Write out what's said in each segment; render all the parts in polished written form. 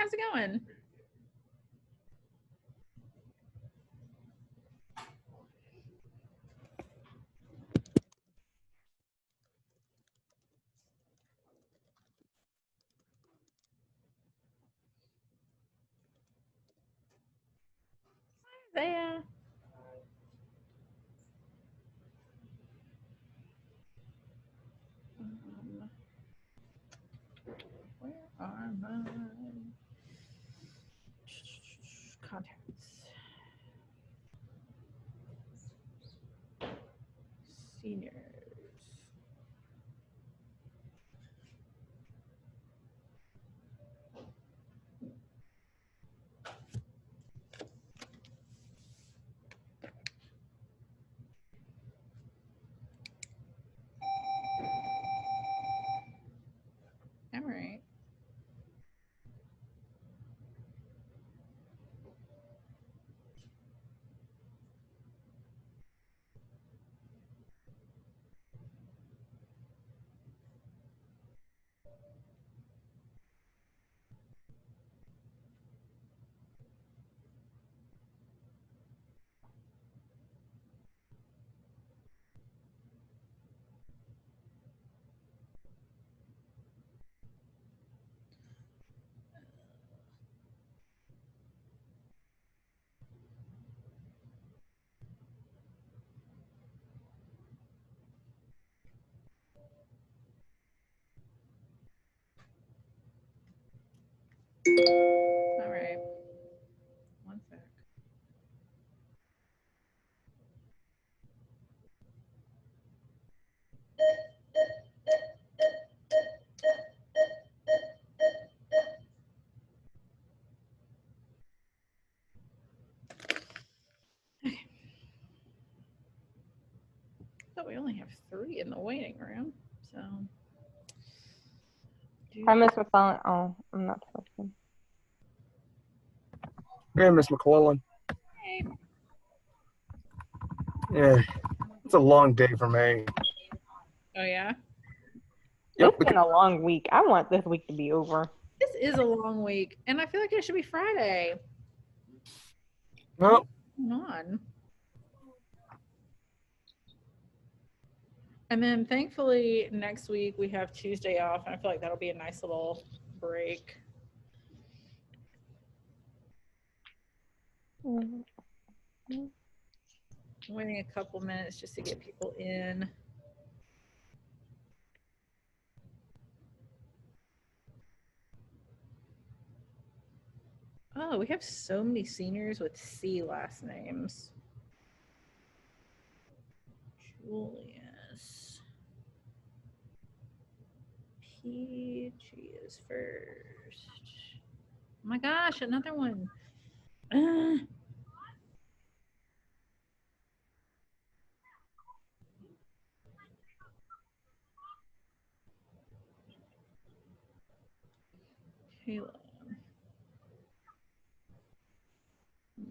How's it going? There. Where are my contacts? Seniors. All right. All right. One sec. Okay. Thought we only have 3 in the waiting room, so. Hi, Miss McClellan. Oh, I'm not talking. Hey, Miss McClellan. Hey. Yeah, it's a long day for me. Oh yeah. Yep. It's been a long week. I want this week to be over. This is a long week, and I feel like it should be Friday. Well, Come on. And then thankfully next week we have Tuesday off, and I feel like that'll be a nice little break. Waiting a couple minutes just to get people in. Oh, we have so many seniors with C last names. Julius. PG is first. Oh my gosh, another one. Kayla.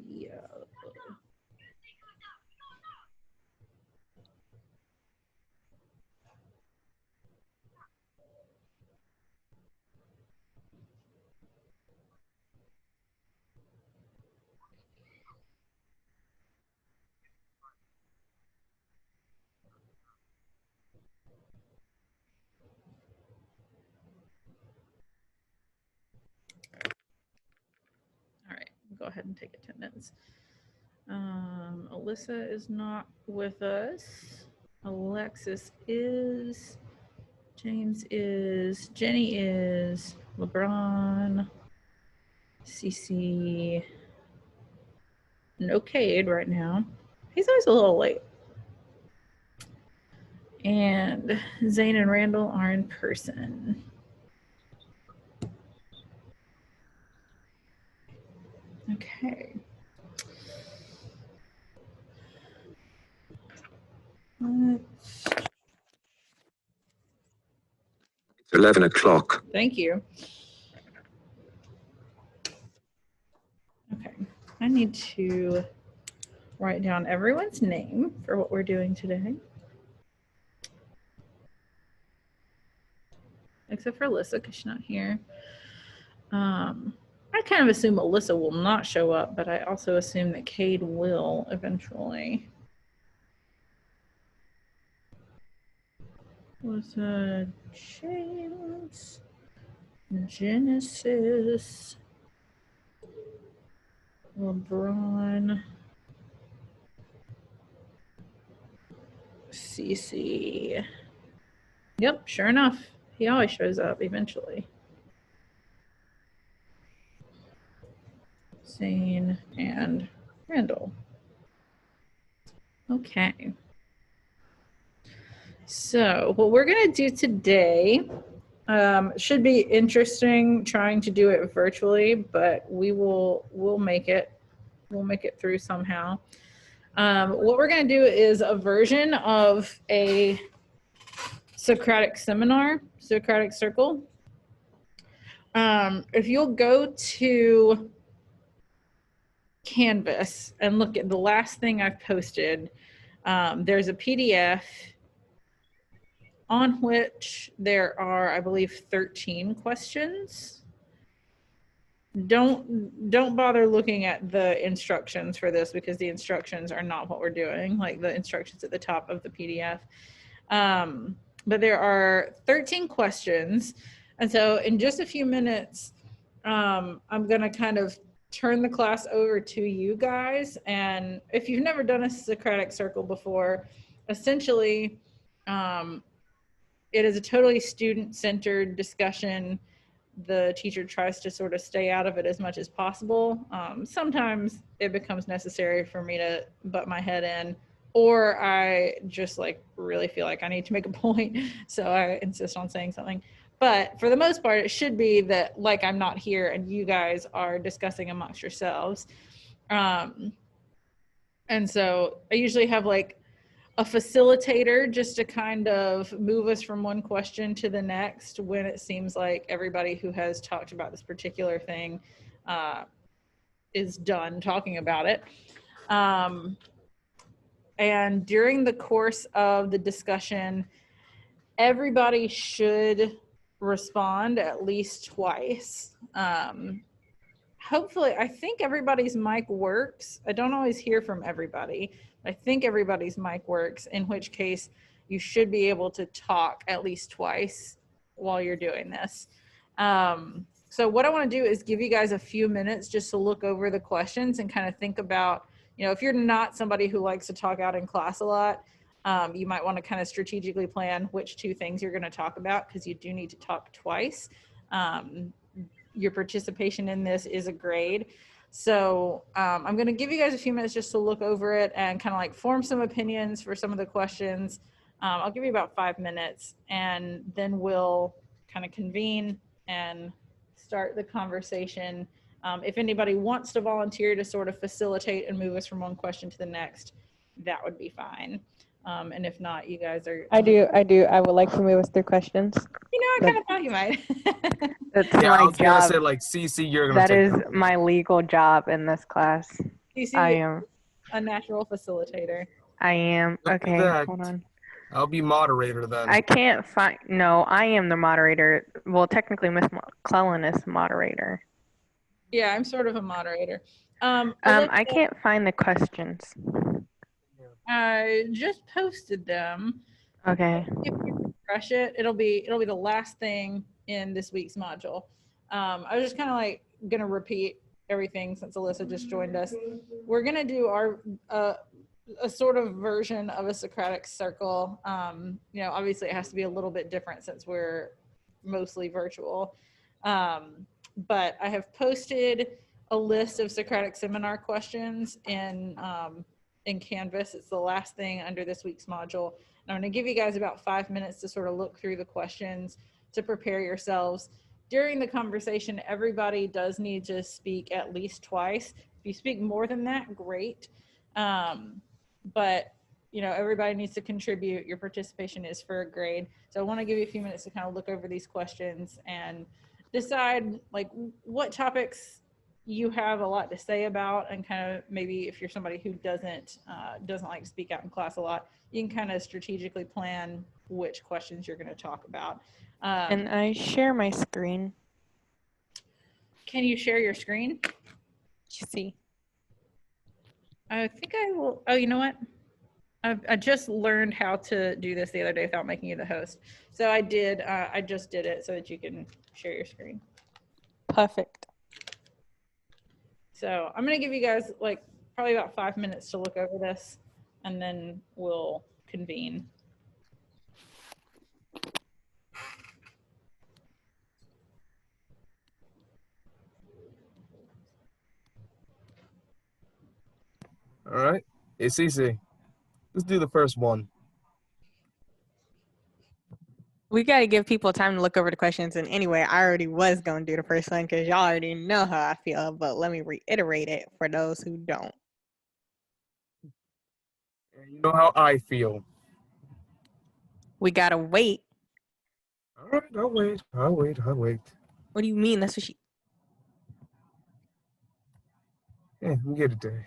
Yeah. All right, go ahead and take attendance. Alyssa is not with us. Alexis is. James is. Jenny is. LeBron. CC. No Cade right now. He's always a little late. And Zane and Randall are in person. Okay. It's 11 o'clock. Thank you. Okay. I need to write down everyone's name for what we're doing today. Except for Alyssa, because she's not here. I kind of assume Alyssa will not show up, but I also assume that Cade will eventually. Alyssa, James, Genesis, LeBron, Cece. Yep, sure enough. He always shows up eventually. Zane and Randall. Okay. So what we're going to do today should be interesting trying to do it virtually, but we'll make it. We'll make it through somehow. What we're going to do is a version of a Socratic seminar, Socratic Circle. If you'll go to Canvas and look at the last thing I've posted, there's a PDF on which there are, I believe, 13 questions. Don't bother looking at the instructions for this because the instructions are not what we're doing, like the instructions at the top of the PDF. But there are 13 questions. And so in just a few minutes, I'm going to kind of turn the class over to you guys. And if you've never done a Socratic Circle before, essentially, it is a totally student-centered discussion. The teacher tries to sort of stay out of it as much as possible. Sometimes it becomes necessary for me to butt my head in, or I just like really feel like I need to make a point, so I insist on saying something. But for the most part, it should be that like I'm not here and you guys are discussing amongst yourselves. And so I usually have like a facilitator just to kind of move us from one question to the next when it seems like everybody who has talked about this particular thing is done talking about it. And during the course of the discussion, everybody should respond at least twice. Hopefully, I think everybody's mic works. I don't always hear from everybody. I think everybody's mic works, in which case you should be able to talk at least twice while you're doing this. So what I want to do is give you guys a few minutes just to look over the questions and kind of think about, you know, if you're not somebody who likes to talk out in class a lot, you might want to kind of strategically plan which two things you're going to talk about, because you do need to talk twice. Your participation in this is a grade. So I'm going to give you guys a few minutes just to look over it and kind of like form some opinions for some of the questions. I'll give you about 5 minutes, and then we'll kind of convene and start the conversation. If anybody wants to volunteer to sort of facilitate and move us from one question to the next, that would be fine. And if not, you guys are... I do. I would like to move us through questions. You know, I kind of thought you might. That's Yeah, I my was gonna job. say like CC, you're gonna That take is that. my legal job in this class. You see, I am. a natural facilitator. I am. Look at Okay, that. hold on. I'll be moderator then. I can't find. No, I am the moderator. Well, technically, Miss McClellan is the moderator. Yeah, I'm sort of a moderator. I Alyssa, can't find the questions. I just posted them. Okay. If you refresh it, it'll be the last thing in this week's module. I was just kind of like gonna repeat everything since Alyssa just joined us. We're gonna do our a sort of version of a Socratic Circle. You know, obviously it has to be a little bit different since we're mostly virtual. But I have posted a list of Socratic seminar questions in Canvas. It's the last thing under this week's module. And I'm going to give you guys about 5 minutes to sort of look through the questions to prepare yourselves. During the conversation, everybody does need to speak at least twice. If you speak more than that, great. But you know, everybody needs to contribute. Your participation is for a grade. So I want to give you a few minutes to kind of look over these questions and decide like what topics you have a lot to say about, and kind of maybe if you're somebody who doesn't like to speak out in class a lot, you can kind of strategically plan which questions you're going to talk about. Can I share my screen? Can you share your screen? You see. I think I will. Oh, you know what? I just learned how to do this the other day without making you the host. So I did. I just did it so that you can share your screen. Perfect. So I'm gonna give you guys like probably about 5 minutes to look over this, and then we'll convene. All right. Hey, Cece, let's do the first one. We got to give people time to look over the questions. And anyway, I already was going to do the first one because y'all already know how I feel. But let me reiterate it for those who don't. And you know how I feel. We got to wait. All right, I'll wait. I'll wait. I'll wait. What do you mean? That's what she... Yeah, we get a day.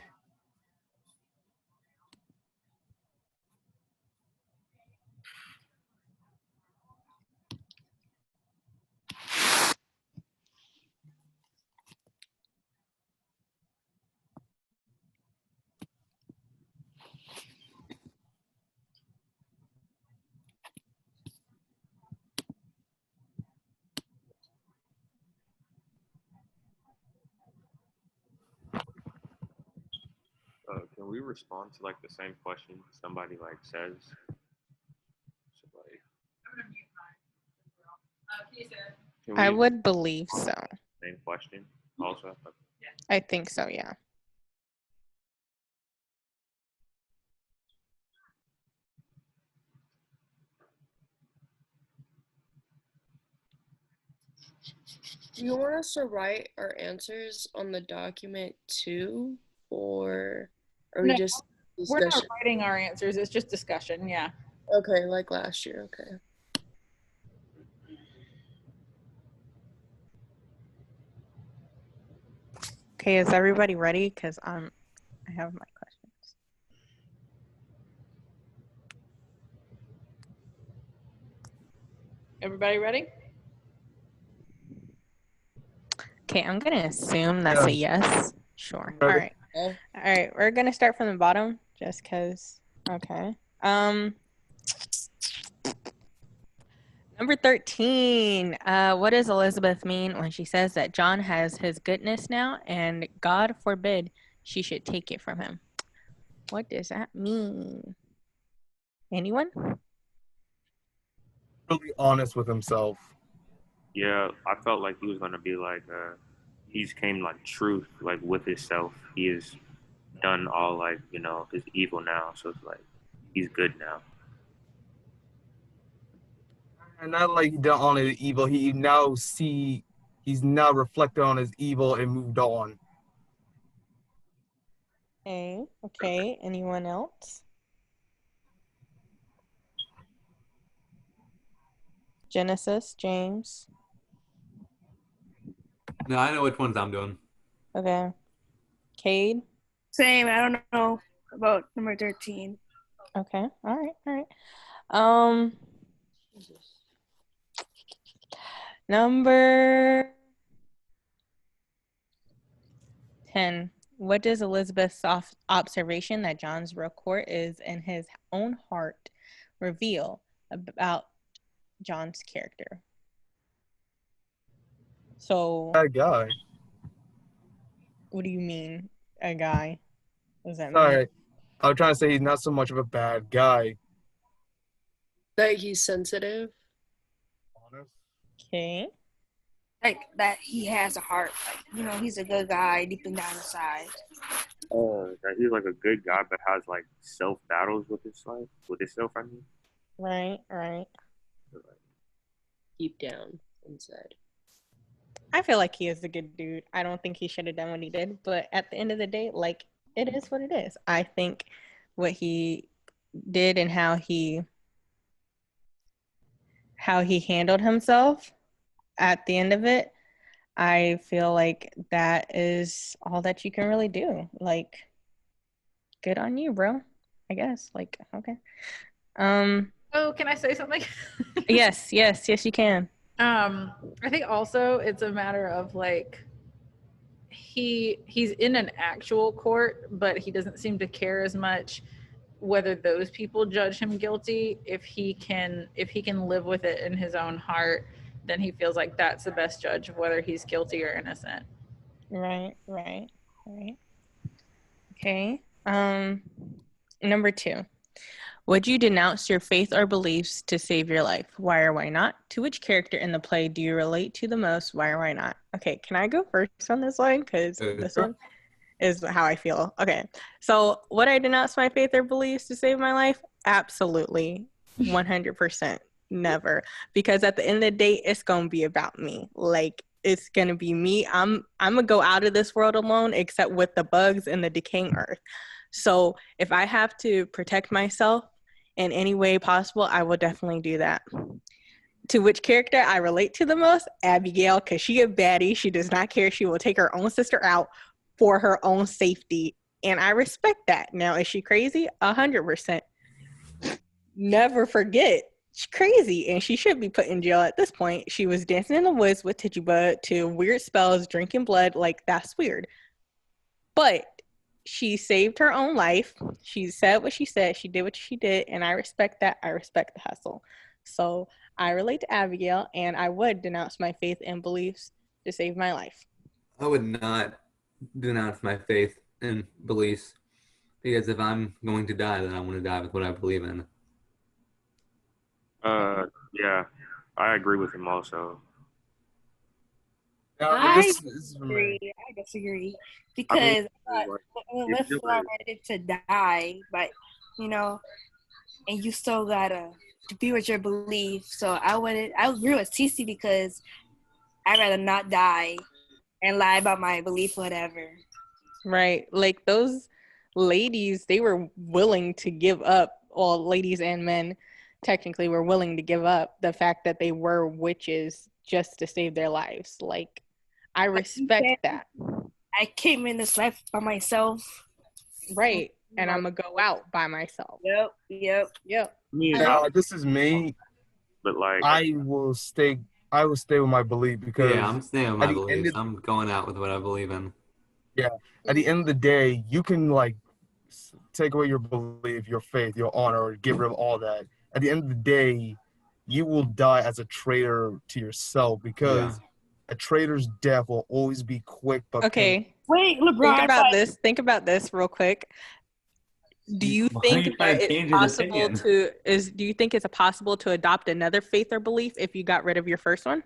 Can we respond to like the same question somebody like says? So, like, can I we would believe so. same question also? I think so, yeah. Do you want us to write our answers on the document too, or are we No, just We're not discussion? writing our answers. It's just discussion. Yeah. Okay, like last year. Okay. Okay, is everybody ready? Because I have my questions. Everybody ready? Okay, I'm going to assume that's a yes. Sure. All Ready. right. Yeah. All right, we're going to start from the bottom just because. Okay. Number 13. What does Elizabeth mean when she says that John has his goodness now and God forbid she should take it from him? What does that mean? Anyone? Really honest with himself. Yeah, I felt like he was gonna be like, he's came like truth, like with himself. He has done all like his evil now, so it's like he's good now. And not like he done on his evil. He's now reflected on his evil and moved on. Okay. Anyone else? Genesis, James. No, I know which ones I'm doing. Okay. Cade. Same. I don't know about number 13. Okay. All right. Number 10. What does Elizabeth's observation that John's real court is in his own heart reveal about John's character? So, That guy. what do you mean, a guy? What does that mean? Sorry. I was trying to say he's not so much of a bad guy. That he's sensitive. Honest. Okay. Like that he has a heart. Like, he's a good guy deep and down inside. That he's like a good guy, but has like self battles with his life, with himself. I mean, Right. Deep down inside. I feel like he is a good dude. I don't think he should have done what he did, but at the end of the day, like, it is what it is. I think what he did and how he handled himself at the end of it, I feel like that is all that you can really do. Like, good on you, bro. I guess. Like, okay. Oh, can I say something? Yes, you can. I think also it's a matter of like he's in an actual court, but he doesn't seem to care as much whether those people judge him guilty. If he can live with it in his own heart, then he feels like that's the best judge of whether he's guilty or innocent. Right. Okay. Number 2. Would you denounce your faith or beliefs to save your life? Why or why not? To which character in the play do you relate to the most? Why or why not? Okay, can I go first on this one? Because this one is how I feel. Okay, so would I denounce my faith or beliefs to save my life? Absolutely, 100%, never. Because at the end of the day, it's gonna be about me. Like, it's gonna be me. I'm gonna go out of this world alone, except with the bugs and the decaying earth. So if I have to protect myself in any way possible, I will definitely do that. To which character I relate to the most? Abigail, because she a baddie. She does not care. She will take her own sister out for her own safety. And I respect that. Now, is she crazy? 100%. Never forget, she's crazy, and she should be put in jail at this point. She was dancing in the woods with Tituba to weird spells, drinking blood. Like, that's weird. But she saved her own life. She said what she said. She did what she did, and I respect that. I respect the hustle. So I relate to Abigail, and I would denounce my faith and beliefs to save my life. I would not denounce my faith and beliefs, because if I'm going to die, then I want to die with what I believe in. Yeah, I agree with him also. Now, this is for me. I disagree because what if I'm ready to die, but and you still gotta be with your belief. So I agree with Cece because I'd rather not die and lie about my belief, whatever. Right. Like, those ladies, they were willing to give up, well, ladies and men technically were willing to give up the fact that they were witches just to save their lives. Like, I respect that. I came in this life by myself. Right. And I'm going to go out by myself. Yep. Now, this is me. But like, I will stay with my belief because Yeah, I'm staying with my at the end beliefs. of- I'm going out with what I believe in. at the end of the day, you can like take away your belief, your faith, your honor, or get rid of all that. At the end of the day, you will die as a traitor to yourself because a traitor's death will always be quick but painful. Okay. Wait, LeBron. Think about this real quick. Do you think that it's possible do you think it's possible to adopt another faith or belief if you got rid of your first one?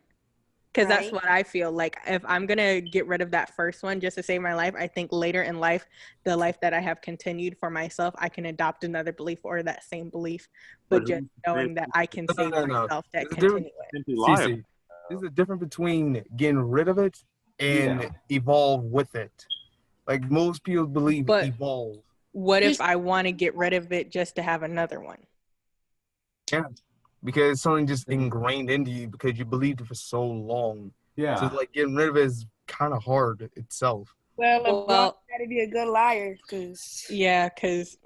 Because that's what I feel like. If I'm going to get rid of that first one just to save my life, I think later in life, the life that I have continued for myself, I can adopt another belief or that same belief, but just knowing that I can save myself that continue it. Cece, there's a difference between getting rid of it and evolve with it. Like, most people believe evolve. What if I want to get rid of it just to have another one? Yeah, because it's something just ingrained into you because you believed it for so long. Yeah. So like getting rid of it is kind of hard itself. Well, LeBron gotta be a good liar, because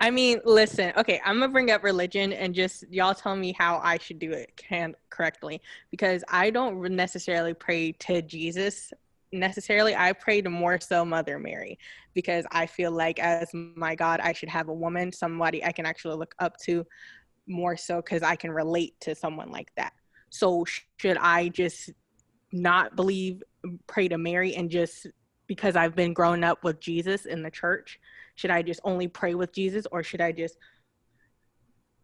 I mean, listen. Okay, I'm gonna bring up religion and just y'all tell me how I should do it correctly, because I don't necessarily pray to Jesus. Necessarily, I pray to more so Mother Mary, because I feel like as my God, I should have a woman, somebody I can actually look up to more so, because I can relate to someone like that. So should I just not pray to Mary, and just because I've been growing up with Jesus in the church, should I just only pray with Jesus, or should I just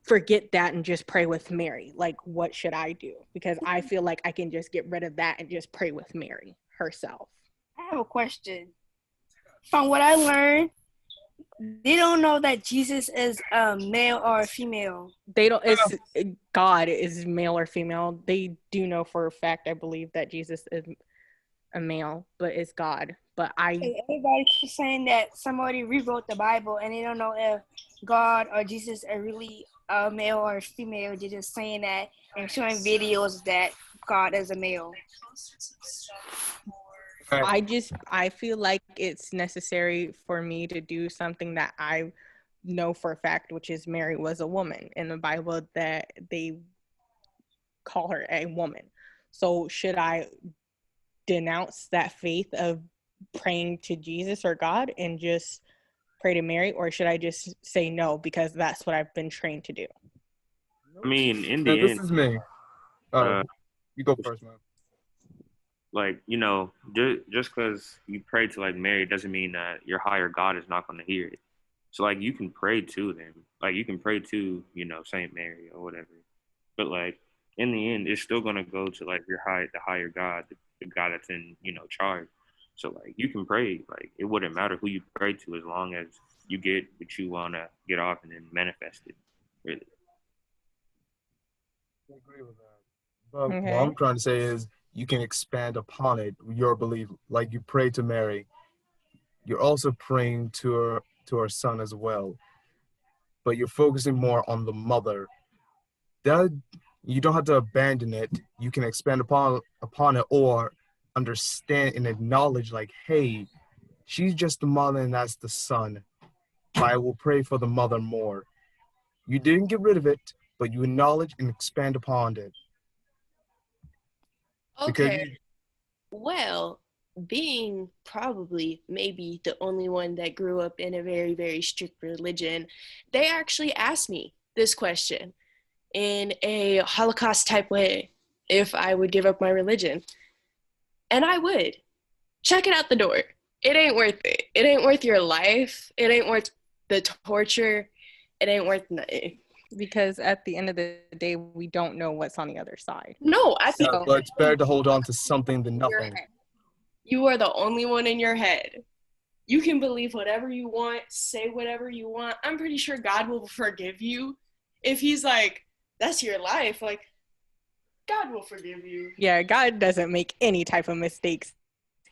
forget that and just pray with Mary? Like, what should I do? Because I feel like I can just get rid of that and just pray with Mary herself. I have a question. From what I learned, they don't know that Jesus is male or female. They don't. It's God is male or female. They do know for a fact, I believe, that Jesus is a male, but it's God. But everybody keeps saying that somebody rewrote the Bible, and they don't know if God or Jesus are really a male or female. They're just saying that and showing videos that God is a male. I feel like it's necessary for me to do something that I know for a fact, which is Mary was a woman in the Bible, that they call her a woman. So should I denounce that faith of praying to Jesus or God and just pray to Mary, or should I just say no because that's what I've been trained to do? I mean, in Now, the this end, is me. uh, You go first, man. like, you know, just because you pray to like Mary doesn't mean that your higher God is not going to hear it. So like you can pray to them, like you can pray to, you know, Saint Mary or whatever, but like in the end, it's still going to go to like the higher God, the God that's in, you know, charge. So like you can pray, like it wouldn't matter who you pray to as long as you get what you want to get off and then manifest it. Really. I agree with that. But what Okay. I'm trying to say is you can expand upon it, your belief. Like you pray to Mary, you're also praying to her son as well. But you're focusing more on the mother. That you don't have to abandon it. You can expand upon it or understand and acknowledge like, hey, she's just the mother and that's the son. I will pray for the mother more. You didn't get rid of it, but you acknowledge and expand upon it. Because Okay. Well, being probably maybe the only one that grew up in a very, very strict religion, they actually asked me this question in a Holocaust type way if I would give up my religion. And I would. Check it out the door. It ain't worth it. It ain't worth your life. It ain't worth the torture. It ain't worth nothing. Because at the end of the day, we don't know what's on the other side. No, I think So- but it's better to hold on to something than your nothing. head. You are the only one in your head. You can believe whatever you want, say whatever you want. I'm pretty sure God will forgive you. If he's like, that's your life, like, God will forgive you. Yeah, God doesn't make any type of mistakes.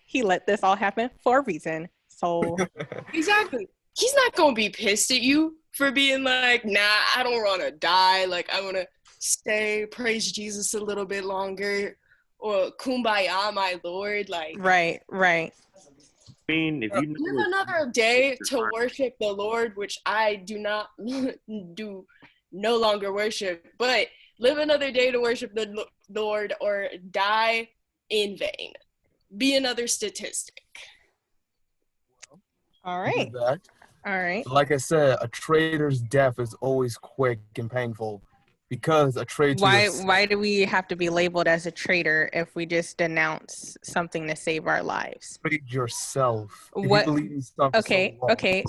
He let this all happen for a reason. So Exactly. He's not going to be pissed at you for being like, nah, I don't want to die. Like, I want to stay, praise Jesus a little bit longer. Or kumbaya, my Lord. Like, right. I mean, if you live another day to worship the Lord, which I do not do, no longer worship, but live another day to worship the Lord or die in vain. Be another statistic. All You do right. that. All right. Like I said, a traitor's death is always quick and painful because a traitor. Why do we have to be labeled as a traitor if we just denounce something to save our lives? Trade yourself. If What- you believe in something Okay, so long. okay.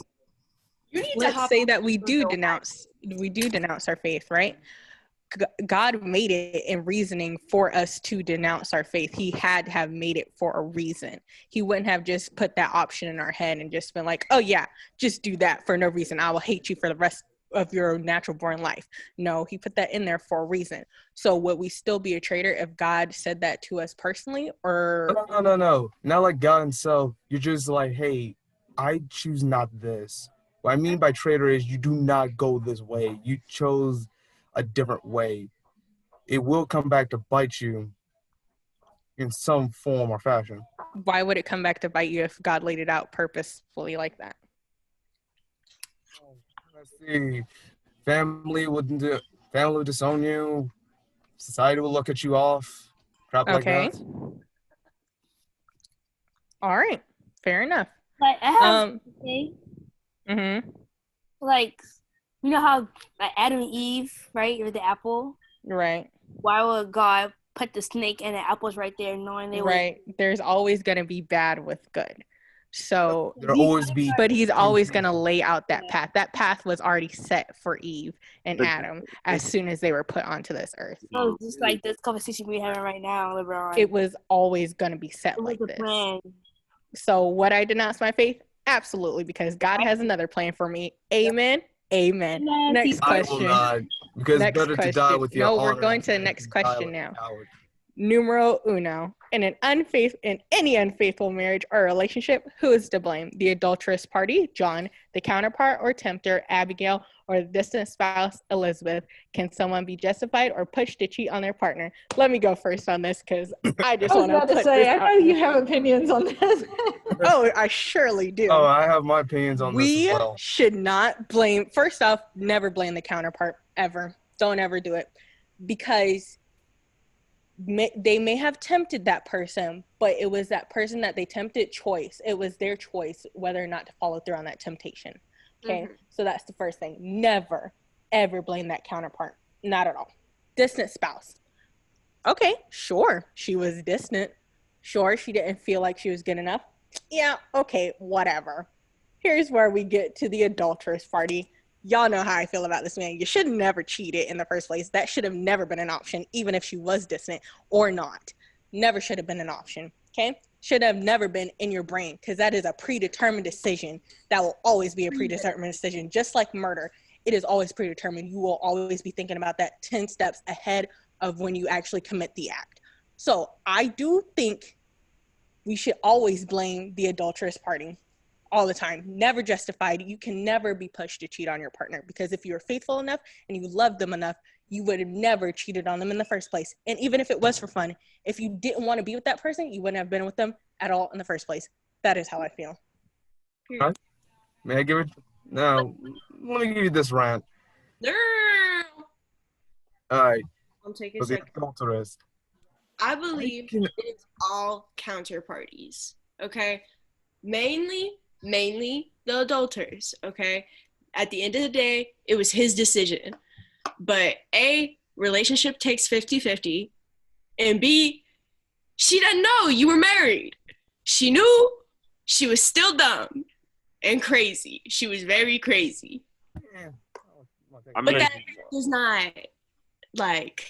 You need to Let's hop say on that we do the- denounce our faith, right? God made it in reasoning for us to denounce our faith. He had to have made it for a reason. He wouldn't have just put that option in our head and just been like, oh yeah, just do that for no reason. I will hate you for the rest of your natural born life. No, he put that in there for a reason. So would we still be a traitor if God said that to us personally, or No. Not like God himself. You're just like, hey, I choose not this. What I mean by traitor is you do not go this way. You chose a different way. It will come back to bite you in some form or fashion. why would it come back to bite you if God laid it out purposefully like that? Let's see. Family would disown you. Society will look at you off. Crap like Okay. that. All right. Fair enough. Like I have Um. to say, Mm-hmm. like you know how like Adam and Eve, right, or the apple. Right. Why would God put the snake and the apples right there, knowing they would? Right. There's always going to be bad with good. So, There'll always be. but he's always going to lay out that path. That path was already set for Eve and But- Adam as soon as they were put onto this earth. So it's just like this conversation we're having right now, LeBron. It was always going to be set It was like the this. plan. So, would I denounce my faith? Absolutely, because God has another plan for me. Amen. Amen. Amen. Next I will question. not. Because Next it's better to die question. with your No, honor. we're going to the than next die question like a now. coward. Numero uno. In any unfaithful marriage or relationship, who is to blame? The adulterous party, John, the counterpart or tempter, Abigail, or the distant spouse, Elizabeth. Can someone be justified or pushed to cheat on their partner? Let me go first on this because I just I was want about to put say, this I out know you there. have opinions on this. Oh, I surely do. Oh, I have my opinions on this We as well. should not blame, first off, never blame the counterpart ever. Don't ever do it because they may have tempted that person, but it was that person that they tempted choice. It was their choice whether or not to follow through on that temptation. Okay, so that's the first thing. Never, ever blame that counterpart. Not at all. Distant spouse. Okay, sure, she was distant. Sure, she didn't feel like she was good enough. Yeah, okay, whatever. Here's where we get to the adulterous party. Y'all know how I feel about this man. You should have never cheated in the first place. That should have never been an option, even if she was distant or not. Never should have been an option, okay? Should have never been in your brain, because that is a predetermined decision. That will always be a predetermined decision. Just like murder, it is always predetermined. You will always be thinking about that 10 steps ahead of when you actually commit the act. So I do think we should always blame the adulterous party. All the time. Never justified. You can never be pushed to cheat on your partner, because if you were faithful enough and you loved them enough, you would have never cheated on them in the first place. And even if it was for fun, if you didn't want to be with that person, you wouldn't have been with them at all in the first place. That is how I feel. Right. May I give it? No. Let me give you this rant. No. All right. I'll take a For the second. adulteress. I believe it's all counterparties. Okay, mainly the adulterers. Okay, at the end of the day, it was his decision. But A, relationship takes 50-50, and B, she doesn't know you were married. She knew. She was still dumb and crazy. She was very crazy. I'm But gonna that does not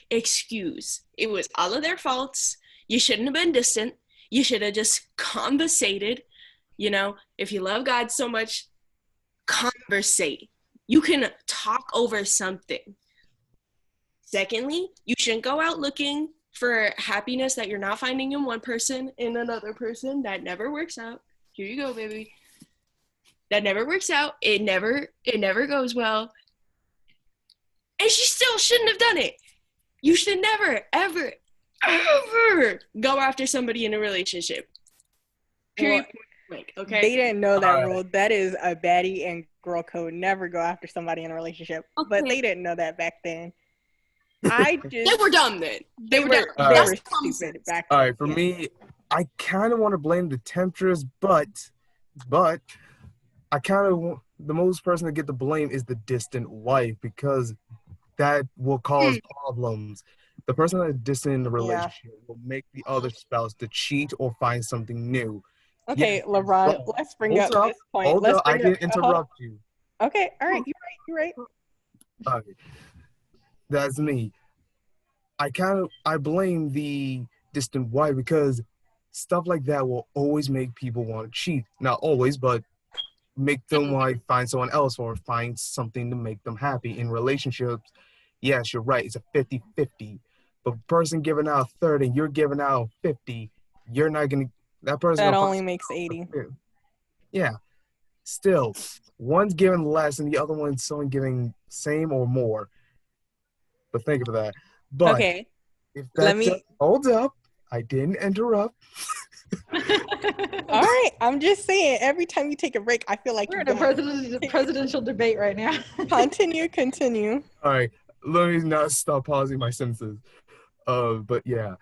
excuse. It was all of their faults. You shouldn't have been distant. You should have just conversated. You know, if you love God so much, conversate. You can talk over something. Secondly, you shouldn't go out looking for happiness that you're not finding in one person in another person. That never works out. Here you go, baby. That never works out. It never goes well. And she still shouldn't have done it. You should never, ever, ever go after somebody in a relationship. Period. Okay. They didn't know that rule. That is a baddie and girl code. Never go after somebody in a relationship. Okay. But they didn't know that back then. I just They were dumb then. They were dumb. They That's were common stupid sense. back All then. right, for me, I kind of want to blame the temptress, but I kind of the most person to get the blame is the distant wife, because that will cause problems. The person that's distant in the relationship will make the other spouse to cheat or find something new. Okay, Yes, LeBron, but- let's bring up this point. Hold Let's up, I bring didn't up- interrupt you. Okay, all right, you're right. Okay. That's me. I blame the distant wife, because stuff like that will always make people want to cheat. Not always, but make them want to find someone else or find something to make them happy. In relationships, yes, you're right, it's a 50-50. But a person giving out 30 and you're giving out 50, you're not going to, that person That gonna only find makes 80. Yeah. Still, one's giving less and the other one's someone giving same or more. But think of that. But Okay, if let that me- hold up, I didn't interrupt. all right. I'm just saying, every time you take a break, I feel like We're you in a don't. presidential debate right now. Continue. All right, let me not stop pausing my sentences. But yeah,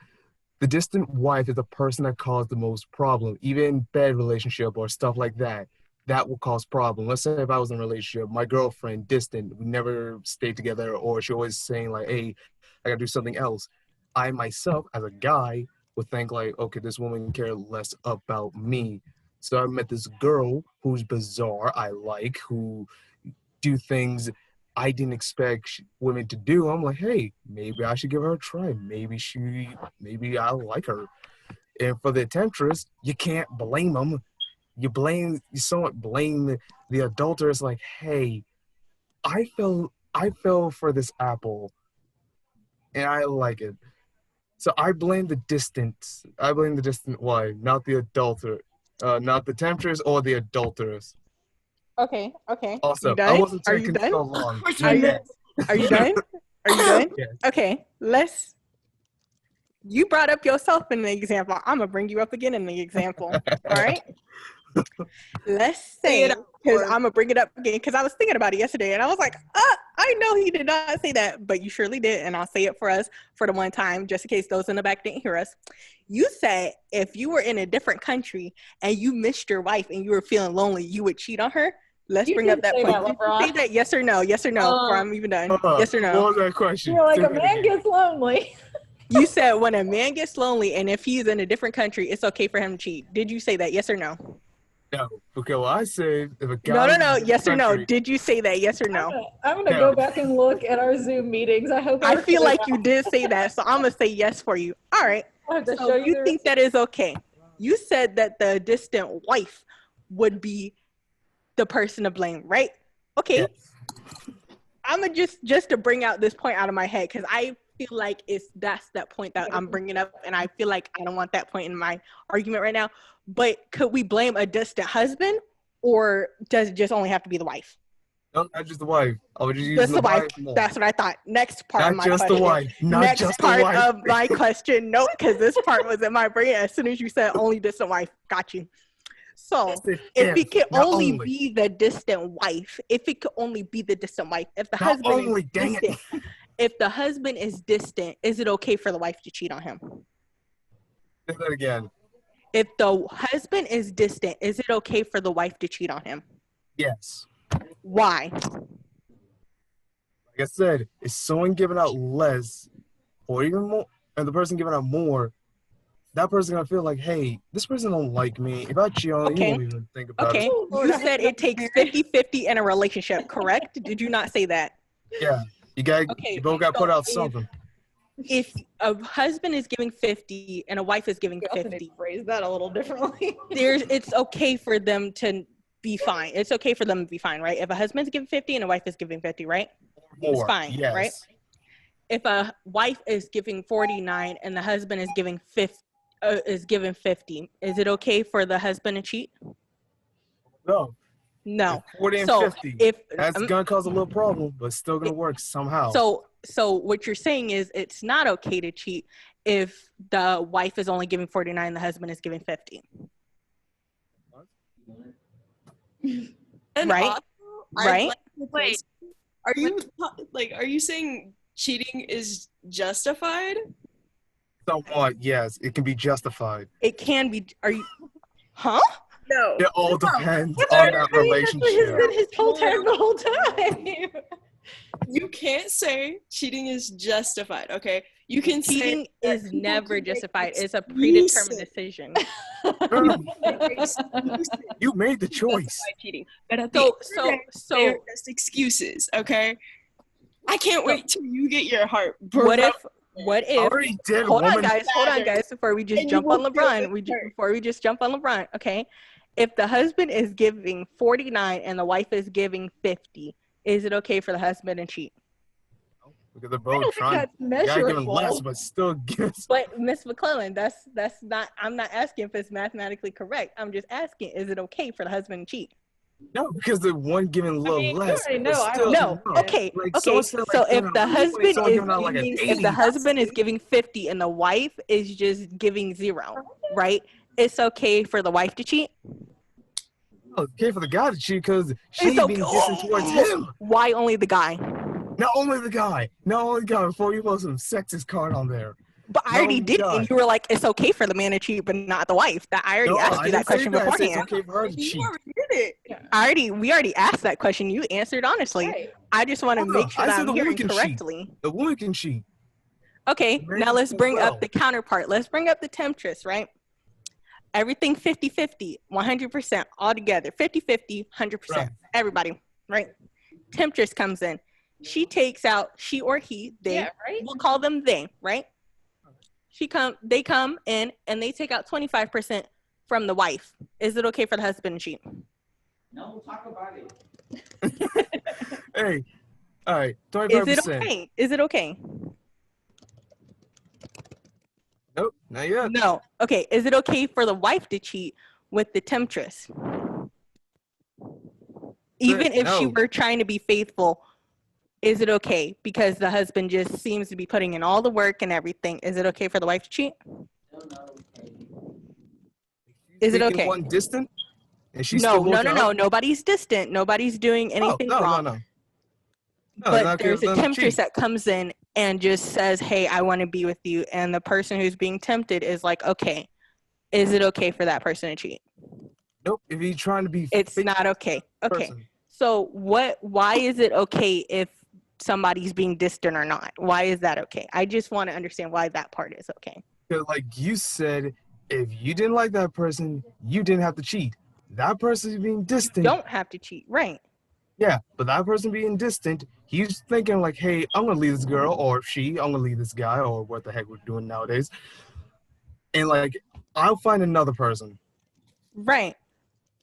the distant wife is the person that caused the most problem, even bad relationship or stuff like that. That will cause problem. Let's say if I was in a relationship, my girlfriend, distant, we never stayed together, or she always saying like, hey, I gotta do something else. I myself, as a guy, would think like, okay, this woman care less about me. So I met this girl who's bizarre, I like, who do things I didn't expect women to do. I'm like, hey, maybe I should give her a try. Maybe I like her. And for the temptress, you can't blame them. You somewhat blame the adulteress. Like, hey, I fell for this apple, and I like it. So I blame the distance. I blame the distant wife, not the adulterer, not the temptress or the adulteress. Okay. Also, You done? I wasn't Are you taking done? so long. Are you done? Are you done? Yes. Okay, you brought up yourself in the example. I'm gonna bring you up again in the example. All right. Let's Say say, it because or- I'm gonna bring it up again, because I was thinking about it yesterday, and I was like, I know he did not say that, but you surely did, and I'll say it for us for the one time, just in case those in the back didn't hear us. You said if you were in a different country and you missed your wife and you were feeling lonely, you would cheat on her. Let's You bring did up that say point. that, Did you LeBron. say that? Yes or no? Yes or no? Before I'm even done. Yes or What no? was that question? You're like, Say a that man again. gets lonely. You said when a man gets lonely and if he's in a different country, it's okay for him to cheat. Did you say that? Yes or no? No. Okay, well, I said if a guy No. was in Yes or no? country- Did you say that? Yes or no? I'm gonna No. go back and look at our Zoom meetings. I hope I we're feel clear like now. you did say that, so I'm gonna say yes for you. All right. I have to So show you the think that is okay? You said that the distant wife would be the person to blame, right? Okay. Yes. I'm gonna just to bring out this point out of my head, because I feel like that's that point that I'm bringing up, and I feel like I don't want that point in my argument right now. But could we blame a distant husband, or does it just only have to be the wife? No, not just the wife. I was just using Just the the wife. more. That's what I thought. Next part of Not my just question. the wife. Not Next just part the wife. of my question. Nope, because this part was in my brain as soon as you said only distant wife. Got you. So if it could not only be the distant wife, if it could only be the distant wife, if the Not husband only, is dang it. distant, if the husband is distant, is it okay for the wife to cheat on him? Say that again. If the husband is distant, is it okay for the wife to cheat on him? Yes. Why? Like I said, is someone giving out less or even more, and the person giving out more, that person gonna feel like, hey, this person don't like me. If I cheat on him, he Okay. won't even think about Okay. it. You said it takes 50-50 in a relationship, correct? Did you not say that? Yeah. You Okay, both got to so put out if- something. If a husband is giving 50 and a wife is giving You also need 50, to phrase that a little differently. it's okay for them to be fine. It's okay for them to be fine, right? If a husband's giving 50 and a wife is giving 50, right? More. fine, yes. right? If a wife is giving 49 and the husband is giving 50, is it okay for the husband to cheat? No. No. It's 40 and So 50. if That's gonna cause a little problem, but still gonna work somehow. So what you're saying is it's not okay to cheat if the wife is only giving 49 and the husband is giving 50. And Right? also, I'd Right? like to place- are you saying cheating is justified? Somewhat, yes, it can be justified. It can be. Are you? Huh? No. It all depends That's on what that I mean, that's what he's relationship. been his whole time the whole time. You can't say cheating is justified, okay? You can Cheating say that is people never can make justified. It's a excuses. predetermined decision. You made the choice. by cheating. But at the So end of the day, so they're so just excuses, okay? I can't wait till you get your heart what broke. what I if already did, hold on woman. guys before we just And you jump on won't feel LeBron this hurt. before we just jump on LeBron, okay? If the husband is giving 49 and the wife is giving 50, is it okay for the husband to cheat? Because they're I both don't think trying. that's Guy giving measurable. less, but still gives. But Miss McClellan, that's not. I'm not asking if it's mathematically correct. I'm just asking, is it okay for the husband to cheat? No, because the one giving a little mean, you less. already but know I still don't No. know. Okay. Like, Okay. someone said, So like, if giving the a 20, husband someone is giving out like an giving, 80. if the husband is giving 50 and the wife is just giving 0, right? It's okay for the wife to cheat. Okay for the guy to cheat because she's It's okay. being distant towards him. Why only the guy? Not only the guy. Before you put some sexist card on there. But I No, already did, God. and you were like, "It's okay for the man to cheat, but not the wife." That I already No, asked I you that didn't say question that. I said it's beforehand. okay for her to You cheat. already did it. We already asked that question. You answered honestly. Right. I just want to Hold on. make sure I that said I'm the woman hearing can cheat. correctly. The woman can cheat. Okay, The man now let's as bring well. up the counterpart. Let's bring up the temptress, right? Everything 50-50, 100%, all together. 50-50, 100%. Right. Everybody, right? Temptress comes in. She takes out, she or he, they, Yeah, right? we'll call them they, right? They come in and they take out 25% from the wife. Is it okay for the husband to cheat? No, we'll talk about it. Hey, all right, 25%. Is it okay? Is it okay? Nope, not yet. No. Okay. Is it okay for the wife to cheat with the temptress? Even if she No. were trying to be faithful, is it okay? Because the husband just seems to be putting in all the work and everything. Is it okay for the wife to cheat? No, okay. Is it Making okay? one distant? and she's No, still no, going no, to no. Nobody's distant. Nobody's doing anything no, wrong. no. But there's a temptress that comes in and just says, hey, I want to be with you. And the person who's being tempted is like, okay, is it okay for that person to cheat? Nope. If he's trying to be, It's not okay. Okay. person. So why is it okay if somebody's being distant or not? Why is that okay? I just want to understand why that part is okay. Because like you said, if you didn't like that person, you didn't have to cheat. That person being distant. Don't have to cheat, right? Yeah, but that person being distant, he's thinking like, hey, I'm gonna leave this girl, or I'm gonna leave this guy, or what the heck we're doing nowadays. And like, I'll find another person. Right.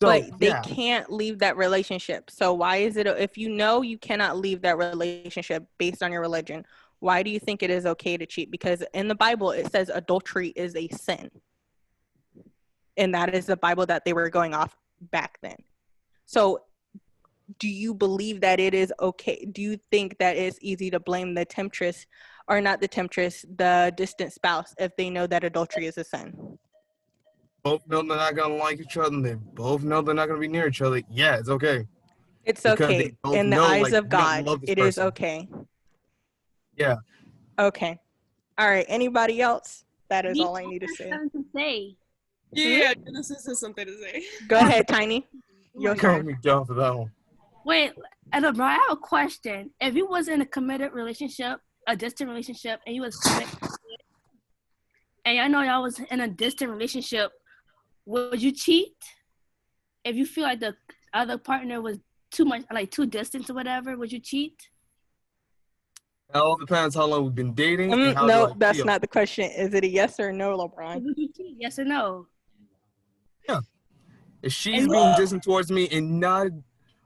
So, But they yeah. can't leave that relationship. So why is it, if you know you cannot leave that relationship based on your religion, why do you think it is okay to cheat? Because in the Bible, it says adultery is a sin. And that is the Bible that they were going off back then. So do you believe that it is okay? Do you think that it's easy to blame the temptress, or not the temptress, the distant spouse, if they know that adultery is a sin? Both know they're not gonna like each other, and they both know they're not gonna be near each other. Yeah, it's okay. It's Because okay. they both In the know, eyes like, of we don't God, love this it is person. okay. Yeah. Okay. All right. Anybody else? That is all I need to say. Something to say. Yeah, Genesis has something to say. Go ahead, Tiny. Your Count turn. me down for that one. Wait, LeBron, I have a question. If you was in a committed relationship, a distant relationship, and you was committed, and I know y'all was in a distant relationship, would you cheat? If you feel like the other partner was too much, like too distant or whatever, would you cheat? It all depends how long we've been dating and how No, do I that's feel. not the question. Is it a yes or no, LeBron? Would you cheat? Yes or no? Yeah. If she's being distant towards me and not,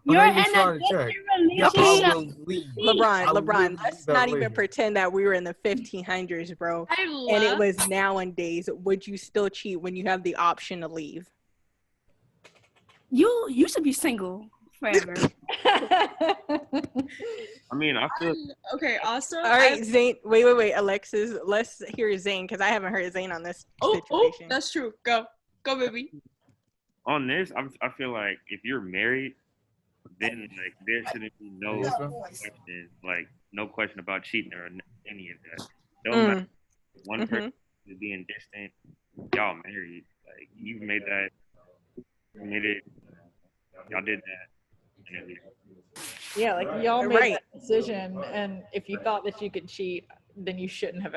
You're even in a trying to distant check, yeah, Okay. I will leave. LeBron, I will LeBron, leave let's that not even relationship. pretend that we were in the 1500s, bro. And it was nowadays. Would you still cheat when you have the option to leave? You should be single forever. I mean, I feel Okay, also. All right, Zane. Wait, Alexis. Let's hear Zane because I haven't heard Zane on this situation. That's true. Go, baby. on this, I feel like if you're married, then like there shouldn't be no question, like no question about cheating or any of that. Don't matter if one person is being distant. Y'all married, like you made that, committed. Y'all did that. And Yeah, like y'all made Right. that decision, and if you thought that you could cheat, then you shouldn't have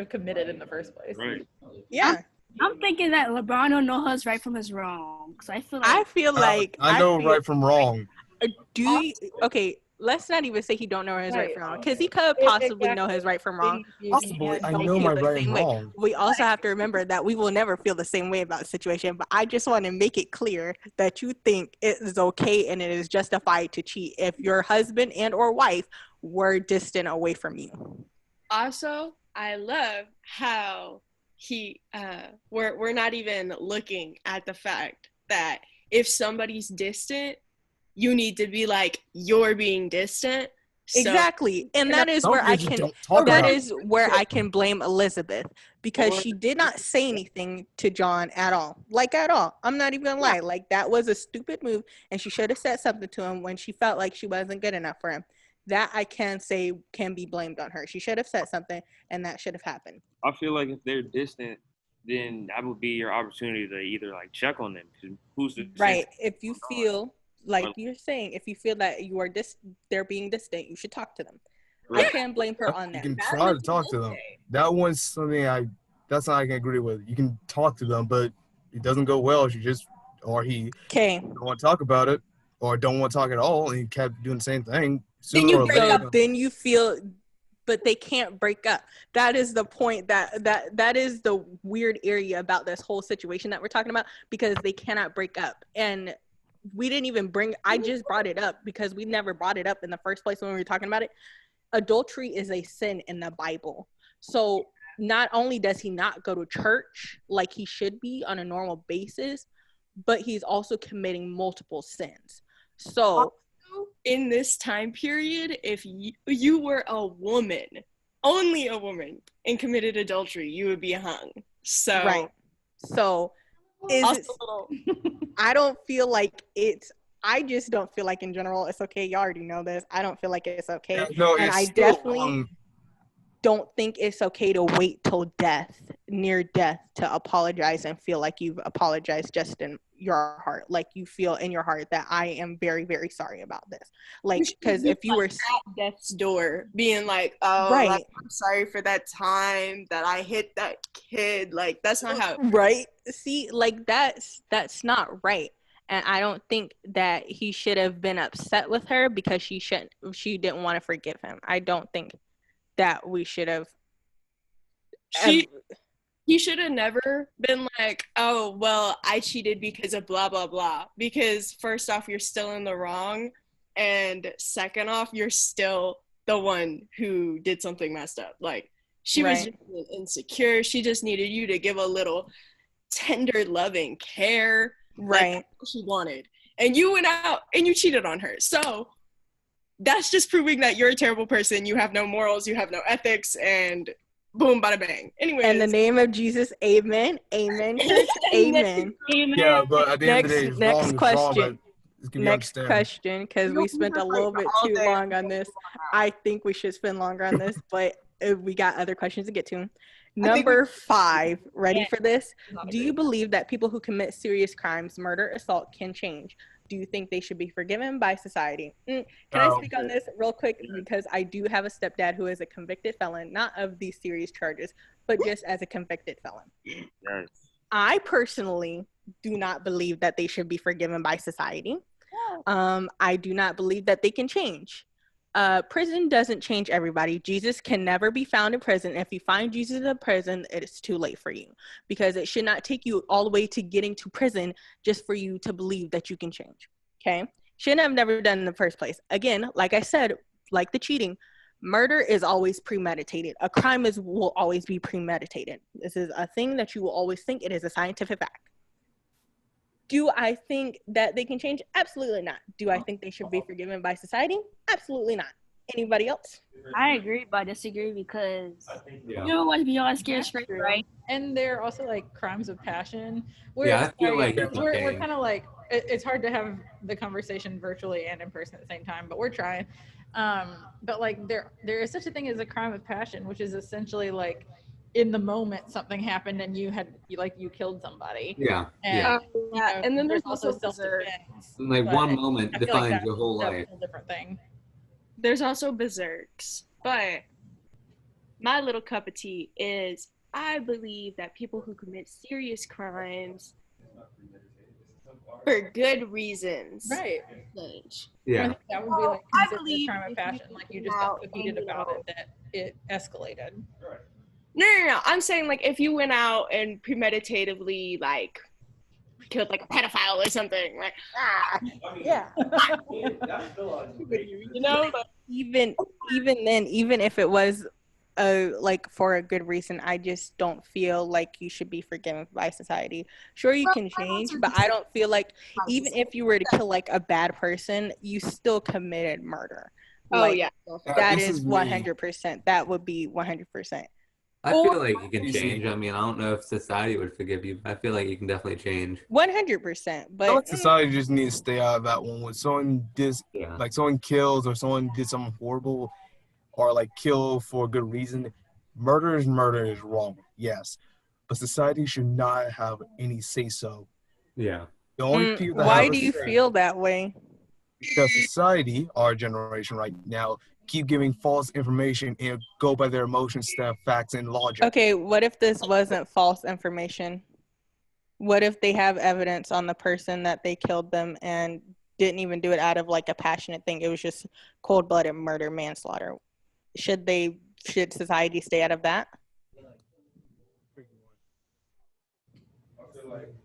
committed in the first place. right. Yeah. I'm thinking that LeBron don't know what's right from his wrong. So I feel like I know right from wrong. Do you? Okay, let's not even say he don't know his right from wrong, because he could It- possibly know his right from wrong. Possibly, I don't know feel my the right and same way. wrong. We also have to remember that we will never feel the same way about the situation, but I just want to make it clear that you think it is okay and it is justified to cheat if your husband and or wife were distant away from you. Also, I love how we're not even looking at the fact that if somebody's distant, you need to be like, you're being distant. So, Exactly. And that is Some where I people just can don't talk that about is where I can blame Elizabeth, because she did not say anything to John at all. Like at all. I'm not even gonna lie. Like that was a stupid move, and she should have said something to him when she felt like she wasn't good enough for him. That I can say can be blamed on her. She should have said something, and that should have happened. I feel like if they're distant, then that would be your opportunity to either like check on them. 'Cause who's to say- Right. If you feel like you're saying, if you feel that you are they're being distant, you should talk to them. I Right. can't blame her on You that. can try to talk to them. That one's something that's not I can agree with. You can talk to them, but it doesn't go well if you just or he Okay. don't want to talk about it or don't want to talk at all, and he kept doing the same thing. Then Sooner you or break later, up. Then you feel, but they can't break up. That is the point. That is the weird area about this whole situation that we're talking about, because they cannot break up. And we didn't even I just brought it up because we never brought it up in the first place when we were talking about it. Adultery is a sin in the Bible. So not only does he not go to church like he should be on a normal basis, but he's also committing multiple sins. So in this time period, if you were a woman, only a woman, and committed adultery, you would be hung. So right. So is Also a little. I don't feel like it's. I just don't feel like in general it's okay. Y'all already know this. I don't feel like it's okay, Yeah, no, and it's I still definitely wrong. don't think it's okay to wait till death, near death, to apologize and feel like you've apologized just in your heart, like you feel in your heart that I am very, very sorry about this. Like, because if you were at death's door, being like, "Oh, right, like, I'm sorry for that time that I hit that kid," like that's not how. right, see, like that's not right. And I don't think that he should have been upset with her because she didn't want to forgive him. I don't think that we should have. He should have never been like, "Oh, well, I cheated because of blah blah blah." Because first off, you're still in the wrong, and second off, you're still the one who did something messed up. Like she was just insecure. She just needed you to give a little tender, loving care. Right. Like, that's what she wanted. And you went out and you cheated on her. So that's just proving that you're a terrible person. You have no morals, you have no ethics, and boom, bada bang. Anyway. In the name of Jesus, amen. Amen, church. Amen. Yeah, but at the end of the day, it's next wrong, question. It's wrong, Next question, because we spent a little bit too long on this. I think we should spend longer on this, but we got other questions to get to. Number 5, ready for this? Do you believe that people who commit serious crimes, murder, assault, can change? Do you think they should be forgiven by society? Can I speak on this real quick? Because I do have a stepdad who is a convicted felon, not of these serious charges, but just as a convicted felon. Yes. I personally do not believe that they should be forgiven by society. I do not believe that they can change. Prison doesn't change everybody. Jesus can never be found in prison. If you find Jesus in prison, it's too late for you, because it should not take you all the way to getting to prison just for you to believe that you can change. Okay? Shouldn't have never done in the first place. Again, like I said, like the cheating, murder is always premeditated. A crime will always be premeditated. This is a thing that you will always think. It is a scientific fact. Do I think that they can change? Absolutely not. Do I think they should be forgiven by society? Absolutely not. Anybody else? I agree, but I disagree because Yeah. you don't want to be all scared straight, right? And they're also like crimes of passion. Yeah, I feel like it's we're okay. kind of like, it's hard to have the conversation virtually and in person at the same time, but we're trying. But like there is such a thing as a crime of passion, which is essentially like in the moment something happened and you killed somebody. Yeah. And, Yeah. And then there's also self-defense. Like But one moment I feel defines that's your whole a life. whole different thing. There's also berserks. But my little cup of tea is I believe that people who commit serious crimes for good reasons. Right. Change. Yeah. I think that would be like I considered a believe crime of if passion. you Like you just go got out so heated and, about it that it escalated. No. I'm saying like if you went out and premeditatively like killed like a pedophile or something, like Yeah. you know, like, even then, even if it was like for a good reason, I just don't feel like you should be forgiven by society. Sure, you can change, but I don't feel like even if you were to kill like a bad person, you still committed murder. oh Like, yeah. that this is is me. 100%. That would be 100%. I feel like you can change. I mean, I don't know if society would forgive you, but I feel like you can definitely change. 100%. But Society just needs to stay out of that one. When someone Yeah. like someone kills or someone did something horrible, or like kill for a good reason, murder is wrong. Yes, but society should not have any say so. Yeah. The only people that why have do a you say- feel that way? Because society, our generation right now, keep giving false information and go by their emotions, facts, and logic. Okay, what if this wasn't false information? What if they have evidence on the person that they killed them and didn't even do it out of like a passionate thing? It was just cold-blooded murder, manslaughter. Should society stay out of that?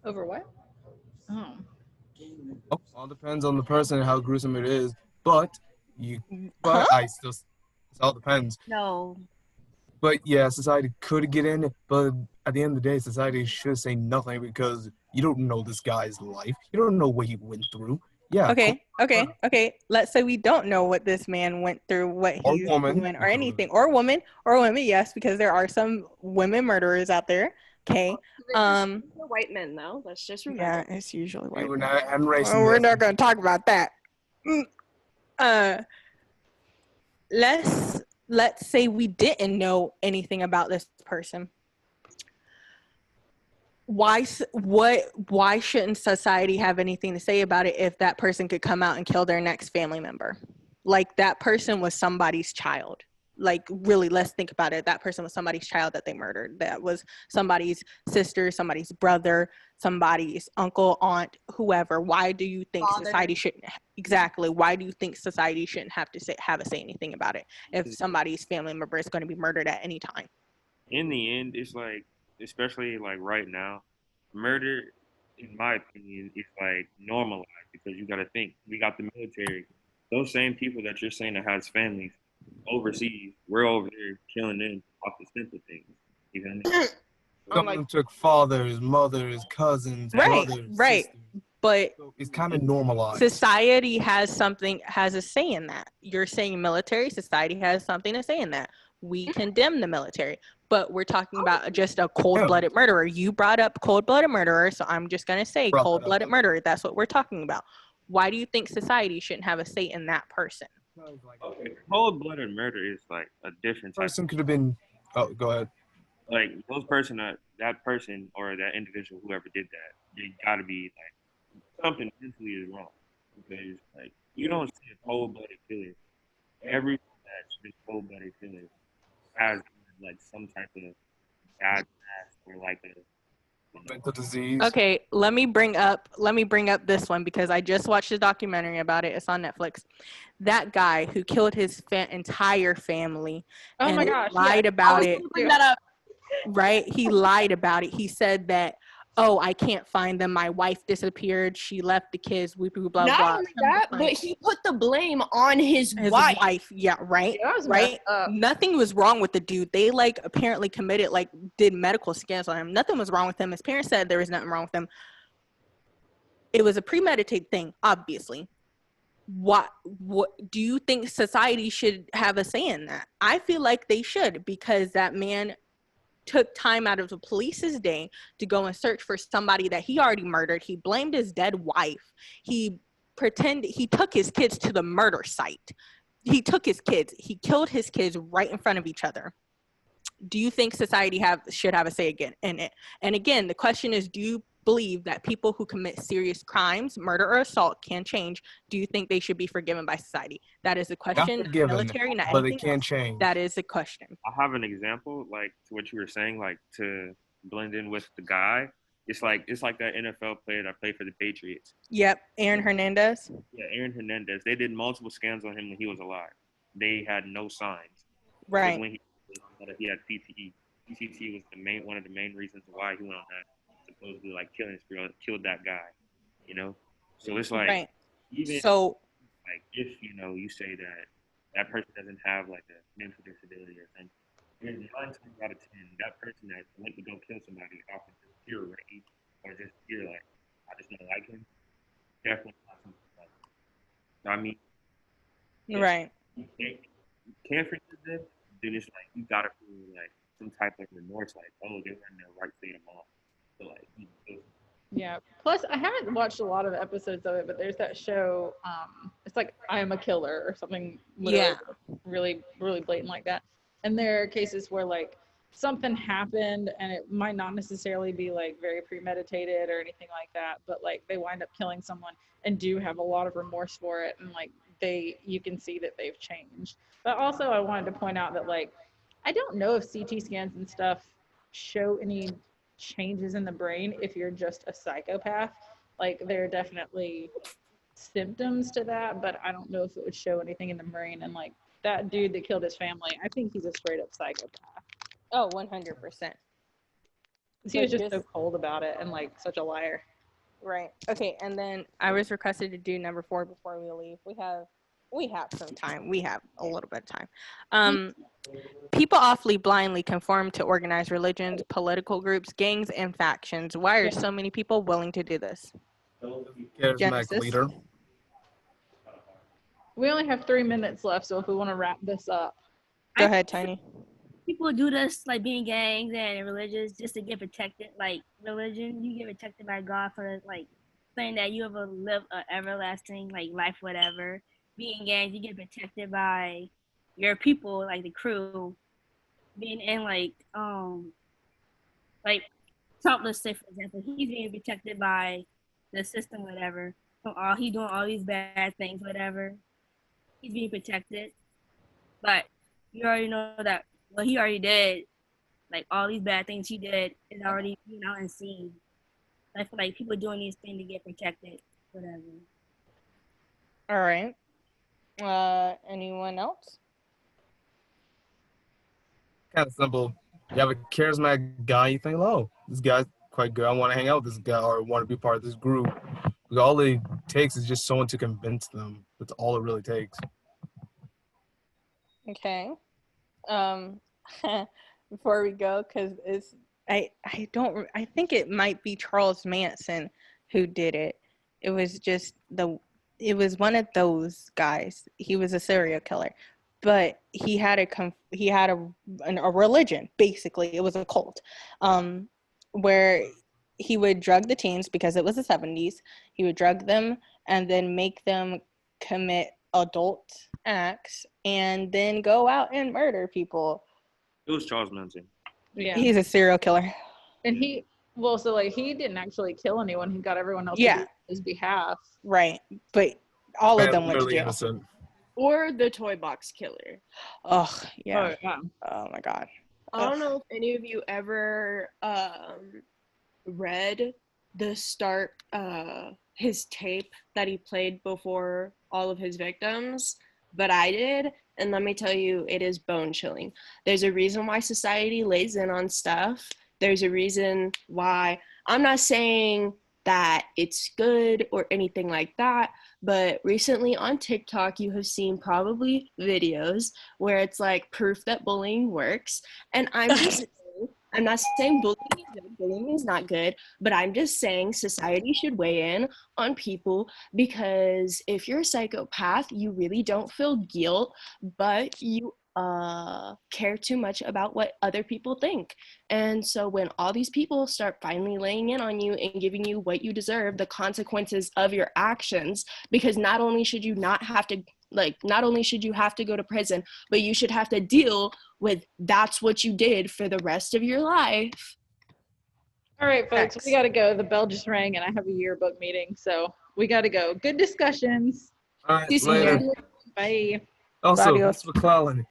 Over what? Oh. All depends on the person and how gruesome it is. But I still, it all depends. No. But yeah, society could get in, but at the end of the day, society should say nothing because you don't know this guy's life. You don't know what he went through. Yeah. Okay. Let's say we don't know what this man went through, what Or he's woman. doing, or anything, or woman, yes, because there are some women murderers out there. Okay. They're white men though. Let's just remember. Yeah, it's usually white. We're not, I'm racing. Well, we're not going to talk about that. Let's say we didn't know anything about this person. Why shouldn't society have anything to say about it if that person could come out and kill their next family member? Like, that person was somebody's child. Like, really, let's think about it. That person was somebody's child that they murdered. That was somebody's sister, somebody's brother, somebody's uncle, aunt, whoever. Why do you think society shouldn't why do you think society shouldn't have a say anything about it if somebody's family member is going to be murdered at any time? In the end, it's like, especially like right now, murder, in my opinion, is like normalized because you got to think we got the military. Those same people that you're saying that has families overseas, we're over there killing them off the simple things. You know what I mean? Some of them took fathers, mothers, cousins, brothers, right. sisters. But So it's kind of normalized. society has a say in that. You're saying military, society has something to say in that. We condemn the military, but we're talking about just a cold-blooded murderer. You brought up cold-blooded murderer, so I'm just going to say cold-blooded murderer. That's what we're talking about. Why do you think society shouldn't have a say in that person? Okay, cold-blooded murder is like a different type. Person could have been. Oh, go ahead. Like that person or that individual, whoever did that, they got to be like something mentally is wrong because like you don't see a cold-blooded killer. Everyone that's just cold-blooded killer has like some type of bad past or like a mental disease. Okay, let me bring up this one because I just watched a documentary about it. It's on Netflix. That guy who killed his entire family and lied about it. Bring that up. Right? He lied about it. He said that, oh, I can't find them. My wife disappeared. She left the kids. Blah, blah, Not blah. only that, but he put the blame on his wife. Yeah, right. Yeah, that was right. messed up. Nothing was wrong with the dude. They like apparently did medical scans on him. Nothing was wrong with him. His parents said there was nothing wrong with him. It was a premeditated thing, obviously. What do you think society should have a say in that? I feel like they should, because that man took time out of the police's day to go and search for somebody that he already murdered. He blamed his dead wife. He took his kids to the murder site. He took his kids. He killed his kids right in front of each other. Do you think society should have a say again in it? And again, the question is, do you believe that people who commit serious crimes, murder or assault, can change? Do you think they should be forgiven by society? That is a question. Not forgiven, military, not but they anything can else. change. That is a question. I have an example, like to what you were saying, like to blend in with the guy. It's like that NFL player that played for the Patriots. Yep, Aaron Hernandez. Yeah, Aaron Hernandez. They did multiple scans on him when he was alive. They had no signs. Right. When he had PTE. PTE was one of the main reasons why he went on that supposedly like killing spree, killed that guy. You know, so it's like right. Even so like if you say that person doesn't have like a mental disability or something. There's 9 times out of 10, that person that went to go kill somebody off of just pure rage or just pure like, I just don't like him, definitely not something like that. So, I mean, right. You can't forgive them, then it's like you gotta feel like some type of remorse, like, oh, they were in their right state of mind. So like, yeah. Plus, I haven't watched a lot of episodes of it, but there's that show. It's like I Am a Killer or something. Really, really blatant like that. And there are cases where like something happened and it might not necessarily be like very premeditated or anything like that, but like they wind up killing someone and do have a lot of remorse for it, and like you can see that they've changed. But also, I wanted to point out that like I don't know if CT scans and stuff show any changes in the brain if you're just a psychopath. Like there are definitely symptoms to that, but I don't know if it would show anything in the brain. And like that dude that killed his family, I think he's a straight up psychopath. Oh, 100%. He was just so cold about it and like such a liar. Right. Okay, and then I was requested to do number 4 before we leave. We have some time. We have a little bit of time. People awfully blindly conform to organized religions, political groups, gangs, and factions. Why are so many people willing to do this? Charismatic leader. We only have 3 minutes left, so if we want to wrap this up. Go ahead, Tiny. people do this, like being gangs and religious, just to get protected. Like religion, you get protected by God for like saying that you ever live a everlasting like life, whatever. Being gangs, you get protected by your people, like the crew. Being in like Trump, let's say for example, he's being protected by the system, whatever. From all he's doing all these bad things, whatever. He's being protected, but you already know that what he already did, like all these bad things he did, is already out and seen. I feel like people doing these things to get protected, whatever. All right. Anyone else? Kind of simple. You have a charismatic guy, you think, oh, this guy's quite good. I want to hang out with this guy or want to be part of this group. Because all it takes is just someone to convince them. That's all it really takes. Okay. Before we go, because I think it might be Charles Manson who did it. It was one of those guys. He was a serial killer, but he had a religion, basically. It was a cult, where he would drug the teens because it was the 70s. He would drug them and then make them commit adult acts and then go out and murder people. It was Charles Manson. Yeah. He's a serial killer. And he didn't actually kill anyone. He got everyone else to do it on his behalf. Right. But all of them went to Literally jail. innocent. Or the toy box killer. Oh, yeah. Oh, yeah. Oh, my God. I don't know if any of you ever read the start his tape that he played before all of his victims, but I did, and let me tell you, it is bone chilling. There's a reason why society lays in on stuff. There's a reason why. I'm not saying that it's good or anything like that, but recently on TikTok you have seen probably videos where it's like proof that bullying works, and I'm not saying bullying is not good, but I'm just saying society should weigh in on people, because if you're a psychopath, you really don't feel guilt, but you care too much about what other people think. And so when all these people start finally laying in on you and giving you what you deserve, the consequences of your actions, because not only should you have to go to prison, but you should have to deal with that's what you did for the rest of your life. All right, folks, we got to go. The bell just rang and I have a yearbook meeting, so we got to go. Good discussions. All right, See you later. later. Bye. Also, Adios. Miss McClellan,